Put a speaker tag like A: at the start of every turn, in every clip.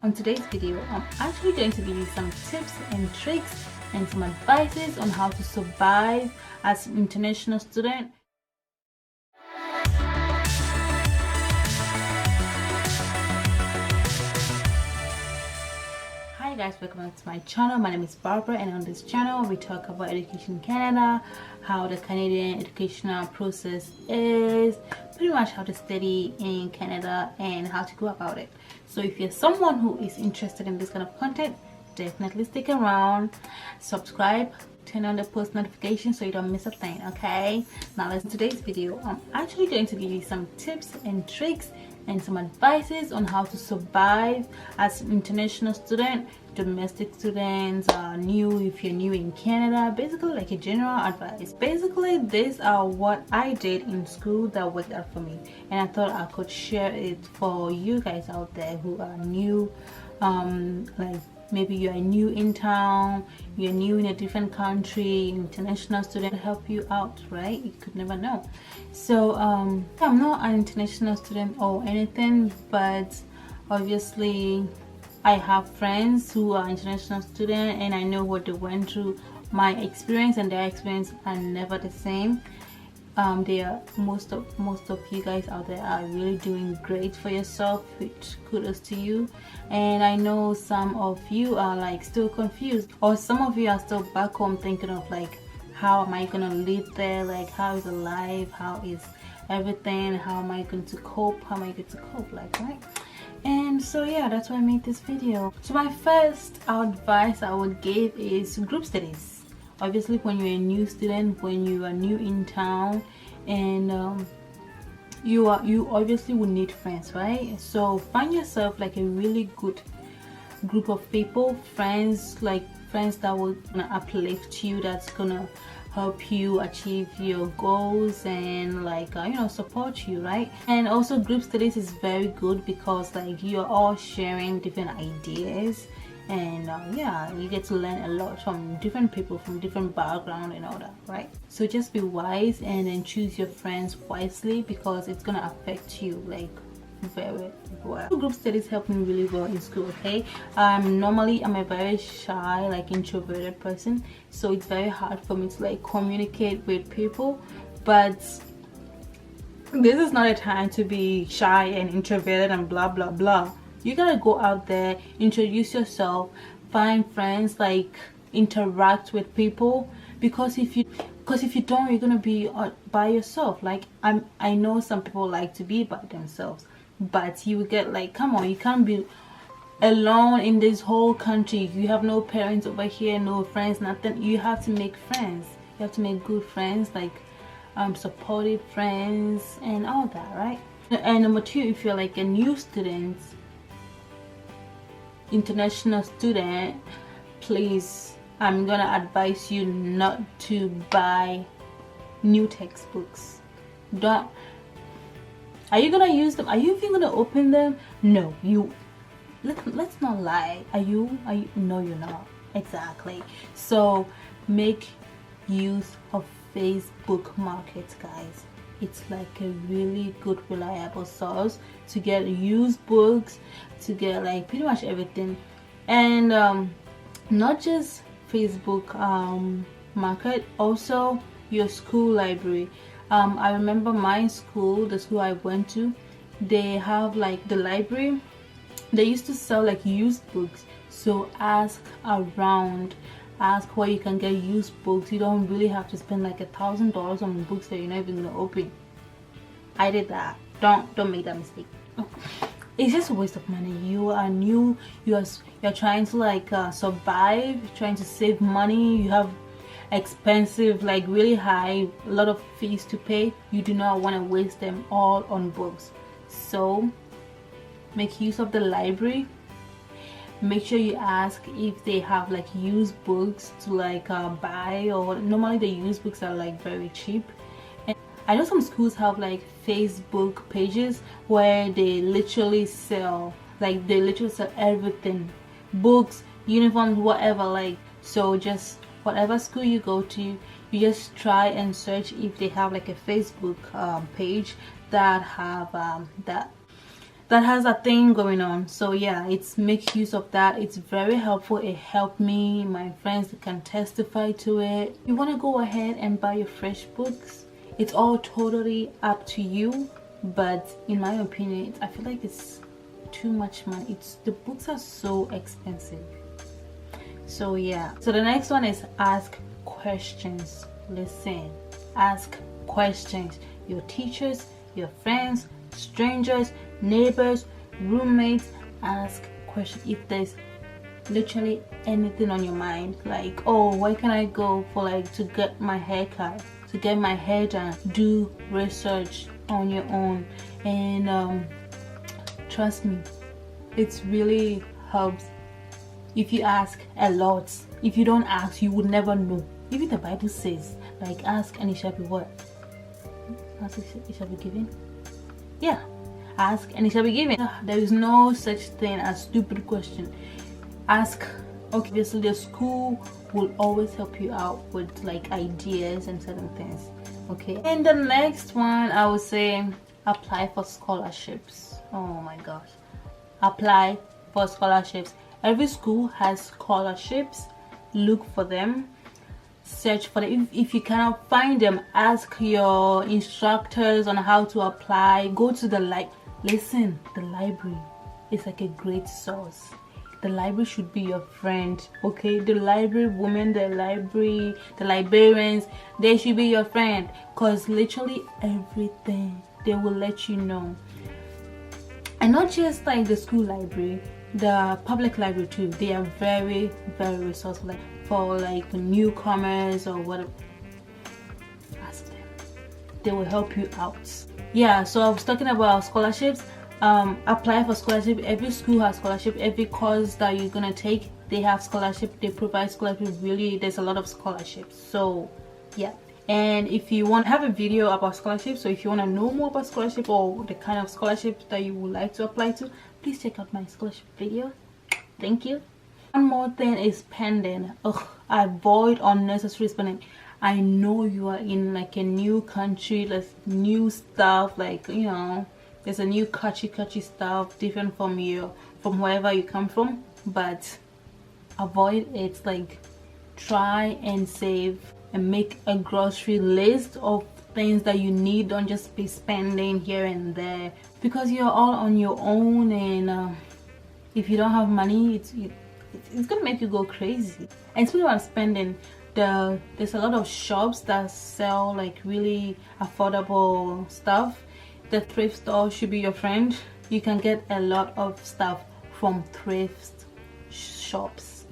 A: On today's video, I'm actually going to give you some tips and tricks and some advices on how to survive as an international student. Hi guys, welcome back to my channel. My name is Barbara, and on this channel we talk about education in Canada, how the Canadian educational process is, pretty much how to study in Canada and how to go about it. So if you're someone who is interested in this kind of content, definitely stick around, subscribe, turn on the post notifications so you don't miss a thing. Okay, now let's today's video. I'm actually going to give you some tips and tricks and some advices on how to survive as an international student, domestic students, if you're new in Canada, basically like a general advice. Basically, these are what I did in school that worked out for me, and I thought I could share it for you guys out there who are new. Like maybe you are new in town, you're new in a different country, international student, help you out, right? You could never know. So I'm not an international student or anything, but obviously I have friends who are international students, and I know what they went through. My experience and their experience are never the same. They are most of you guys out there are really doing great for yourself, which kudos to you. And I know some of you are like still confused, or some of you are still back home thinking of like, how am I gonna live there, like how is the life, how is everything, how am I going to cope, like, right? And so yeah, that's why I made this video. So my first advice I would give is group studies. Obviously, when you're a new student, when you are new in town, and you obviously will need friends, right? So find yourself like a really good group of people, friends that will uplift you, that's gonna help you achieve your goals and like support you, right? And also group studies is very good because like you're all sharing different ideas, and yeah, you get to learn a lot from different people from different background and all that, right? So just be wise and then choose your friends wisely, because it's gonna affect you like very well. Group studies help me really well in school. Okay, normally I'm a very shy, like introverted person, so it's very hard for me to like communicate with people. But this is not a time to be shy and introverted and blah blah blah. You gotta go out there, introduce yourself, find friends, like interact with people, because if you don't, you're gonna be by yourself. Like I know some people like to be by themselves, but you get like, come on, you can't be alone in this whole country. You have no parents over here, no friends, nothing. You have to make friends. You have to make good friends, like supportive friends and all that, right? And number two, if you're like a new student, international student, please, I'm gonna advise you not to buy new textbooks. Don't. Are you gonna use them? Are you even gonna open them? No, you. Let's not lie. Are you? No, you're not. Exactly. So make use of Facebook Market, guys. It's like a really good, reliable source to get used books, to get like pretty much everything. And not just Facebook Market, also your school library. I remember my school, the school I went to, they have like the library, they used to sell like used books. So ask around, ask where you can get used books. You don't really have to spend like $1,000 on books that you're not even gonna open. I did that. Don't make that mistake. It's just a waste of money. You are new, you're trying to like survive, trying to save money, you have expensive, like really high, a lot of fees to pay. You do not want to waste them all on books. So make use of the library. Make sure you ask if they have like used books to like buy, or normally the used books are like very cheap. And I know some schools have like Facebook pages where they literally sell, like they literally sell everything, books, uniforms, whatever. Like, so just whatever school you go to, you just try and search if they have like a Facebook page that have that has a thing going on. So yeah, it's make use of that. It's very helpful. It helped me. My friends can testify to it. You want to go ahead and buy your fresh books. It's all totally up to you, but in my opinion, I feel like it's too much money. The books are so expensive. So yeah, so the next one is ask questions. Listen, ask questions. Your teachers, your friends, strangers, neighbors, roommates, ask questions. If there's literally anything on your mind, like, oh, where can I go for like to get my hair cut, to get my hair done, do research on your own. And trust me, it really helps if you ask a lot. If you don't ask, you would never know. Even the Bible says, like, ask and it shall be what? Ask and it shall be given. Yeah, ask and it shall be given. There is no such thing as stupid question. Ask. Okay, obviously the school will always help you out with like ideas and certain things. Okay, and the next one I would say apply for scholarships. Oh my gosh, apply for scholarships. Every school has scholarships. Look for them, search for them. If you cannot find them, ask your instructors on how to apply. Go to the listen, the library is like a great source. The library should be your friend. Okay, the library women, the librarians, they should be your friend, because literally everything they will let you know. And not just like the school library, the public library too. They are very, very resourceful, like for like newcomers or whatever. Ask them, they will help you out. Yeah, so I was talking about scholarships. Apply for scholarship. Every school has scholarship. Every course that you're gonna take, they have scholarship. They provide scholarship. Really, there's a lot of scholarships. So yeah, and if you want to have a video about scholarship, so if you want to know more about scholarship or the kind of scholarship that you would like to apply to, please check out my scholarship video. Thank you. One more thing is spending. Avoid unnecessary spending. I know you are in like a new country, like new stuff, like, you know, there's a new catchy stuff different from wherever you come from, but avoid it. Like, try and save and make a grocery list of things that you need. Don't just be spending here and there, because you're all on your own, and if you don't have money, it's gonna make you go crazy. And speaking about spending, there's a lot of shops that sell like really affordable stuff. The thrift store should be your friend. You can get a lot of stuff from thrift shops.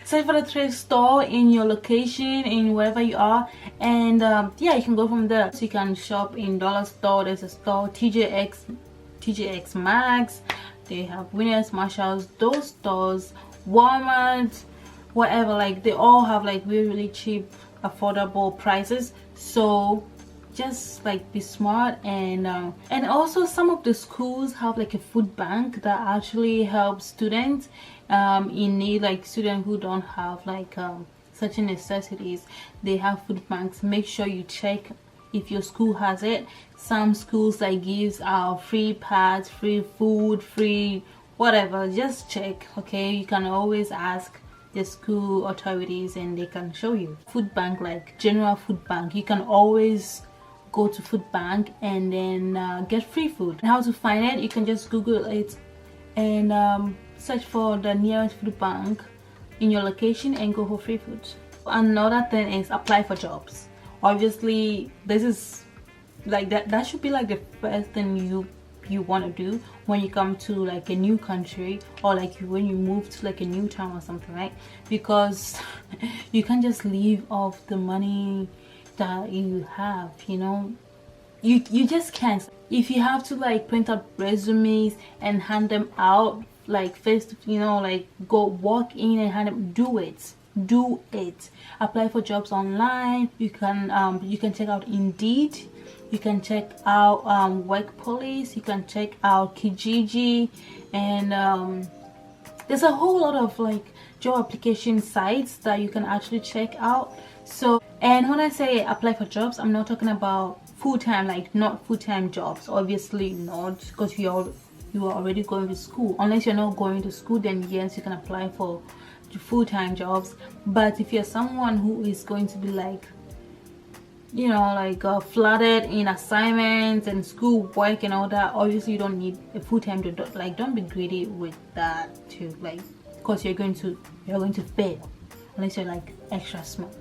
A: Search for the thrift store in your location, in wherever you are, and yeah, you can go from there. So you can shop in dollar store. There's a store, TJX Maxx. They have Winners, Marshalls, those stores, Walmart, whatever. Like, they all have like really cheap, affordable prices. So just like be smart. And also some of the schools have like a food bank that actually helps students in need, like students who don't have like certain necessities. They have food banks. Make sure you check if your school has it. Some schools like gives out free pads, free food, free whatever. Just check. Okay, you can always ask the school authorities and they can show you. Food bank, like general food bank, you can always go to food bank and then get free food. And how to find it, you can just Google it and search for the nearest food bank in your location and go for free food. Another thing is apply for jobs. Obviously, this is like that should be like the first thing you want to do when you come to like a new country, or like when you move to like a new town or something, right? Because you can't just leave off the money that you have, you know. You just can't. If you have to like print out resumes and hand them out like face, you know, like go walk in and hand them, do it. Apply for jobs online. You can check out Indeed, you can check out Work Police, you can check out Kijiji, and there's a whole lot of like job application sites that you can actually check out. So, and when I say apply for jobs, I'm not talking about full-time, like not full-time jobs, obviously not, because you are already going to school. Unless you're not going to school, then yes, you can apply for full-time jobs. But if you're someone who is going to be like, you know, like flooded in assignments and school work and all that, obviously you don't need a full-time job. Like, don't be greedy with that too, like, because you're going to fail unless you're like extra smart.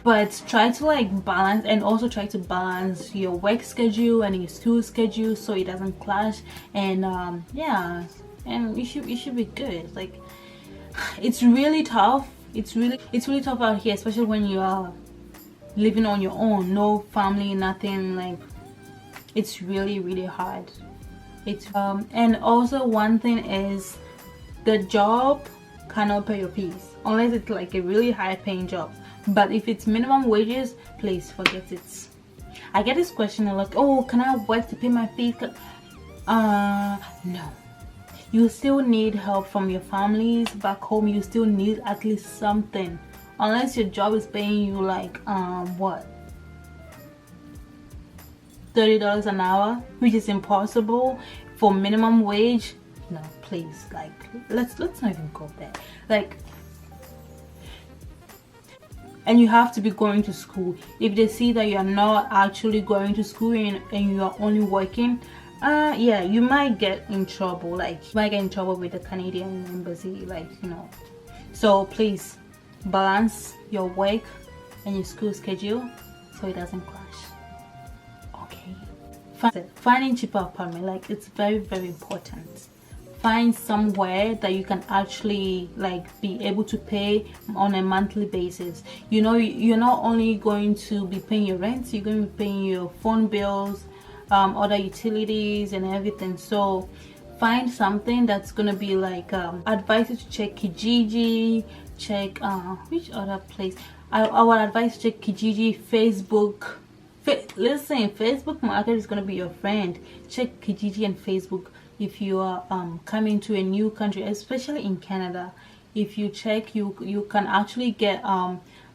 A: But try to like balance, and also try to balance your work schedule and your school schedule so it doesn't clash. And yeah, and you should be good. Like, it's really tough. It's really tough out here, especially when you are living on your own, no family, nothing. Like, it's really hard. It's and also one thing is, the job cannot pay your fees unless it's like a really high paying job. But if it's minimum wages, please forget it. I get this question a lot. Oh, can I work to pay my fees? No. You still need help from your families back home. You still need at least something. Unless your job is paying you like what, $30 an hour, which is impossible for minimum wage. No, please, like, let's not even go there. Like, and you have to be going to school. If they see that you're not actually going to school and you are only working, yeah, you might get in trouble. Like, you might get in trouble with the Canadian embassy, like, you know. So please balance your work and your school schedule so it doesn't clash. Okay. Finding cheaper apartment, like, it's very important. Find somewhere that you can actually like be able to pay on a monthly basis. You know, you're not only going to be paying your rent, you're going to be paying your phone bills, other utilities and everything. So find something that's gonna be like advise you to check Kijiji, check which other place. I would advise you to check Kijiji, Facebook. Listen, Facebook market is gonna be your friend. Check Kijiji and Facebook. If you are coming to a new country, especially in Canada, if you check, you can actually get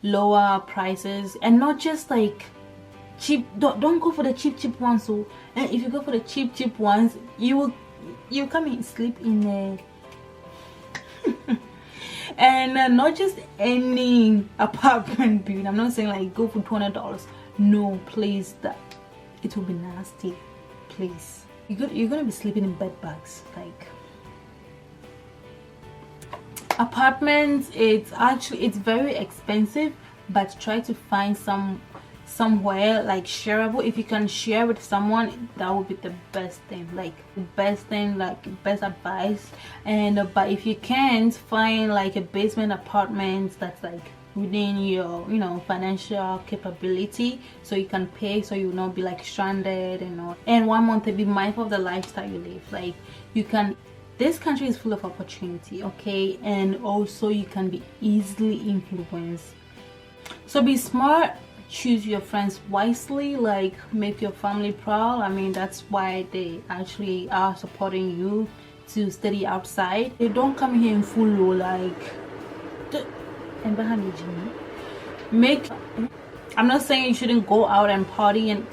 A: lower prices, and not just like cheap. Don't go for the cheap ones. So, and if you go for the cheap ones, you come and sleep in a and not just any apartment building. I'm not saying like go for $200. No, please, that it will be nasty. Please. You're gonna be sleeping in bed bugs. Like, apartments, it's very expensive, but try to find somewhere like shareable. If you can share with someone, that would be the best thing. Like, best advice. And but if you can't, find like a basement apartment that's like within your, you know, financial capability, so you can pay, so you will not be like stranded and all. And one more thing, be mindful of the lifestyle you live. Like, you can, this country is full of opportunity, okay, and also you can be easily influenced. So be smart, choose your friends wisely, like make your family proud. I mean, that's why they actually are supporting you to study outside. They don't come here in full low, like and behind you, Jimmy. I'm not saying you shouldn't go out and party, and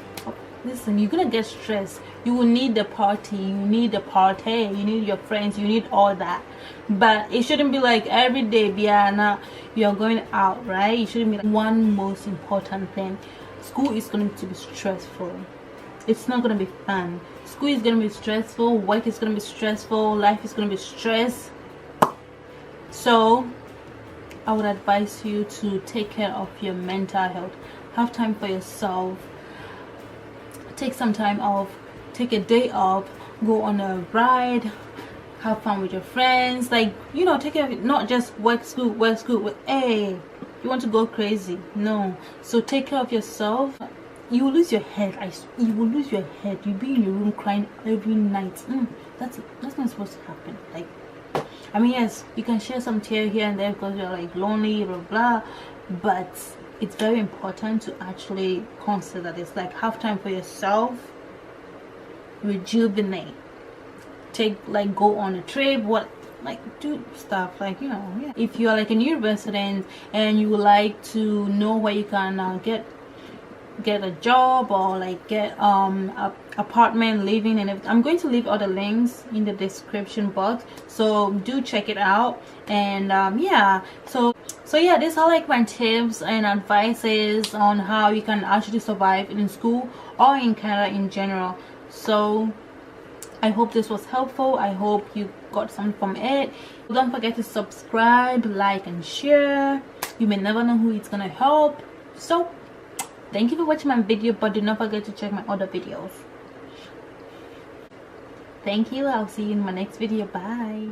A: listen, you're gonna get stressed. You will need the party, you need you need your friends, you need all that, but it shouldn't be like every day, Biana, you're going out, right? It shouldn't be like one most important thing. School is going to be stressful. It's not going to be fun. School is going to be stressful, work is going to be stressful, life is going to be stress. So I would advise you to take care of your mental health. Have time for yourself. Take some time off. Take a day off. Go on a ride. Have fun with your friends. Like, you know, take care of it. Not just work, school. Hey, you want to go crazy? No. So take care of yourself. You will lose your head. You will lose your head. You'll be in your room crying every night. That's not supposed to happen. Like, I mean, yes, you can share some tear here and there because you're like lonely, blah blah, but it's very important to actually consider this. Like, have time for yourself, rejuvenate, go on a trip, do stuff, like, you know. Yeah. If you are like a new resident and you would like to know where you can get get a job or like get a apartment living and everything. I'm going to leave all the links in the description box, so do check it out. And yeah, so yeah, these are like my tips and advices on how you can actually survive in school or in Canada in general. So I hope this was helpful. I hope you got something from it. Don't forget to subscribe, like, and share. You may never know who it's gonna help. So thank you for watching my video, but do not forget to check my other videos. Thank you. I'll see you in my next video. Bye.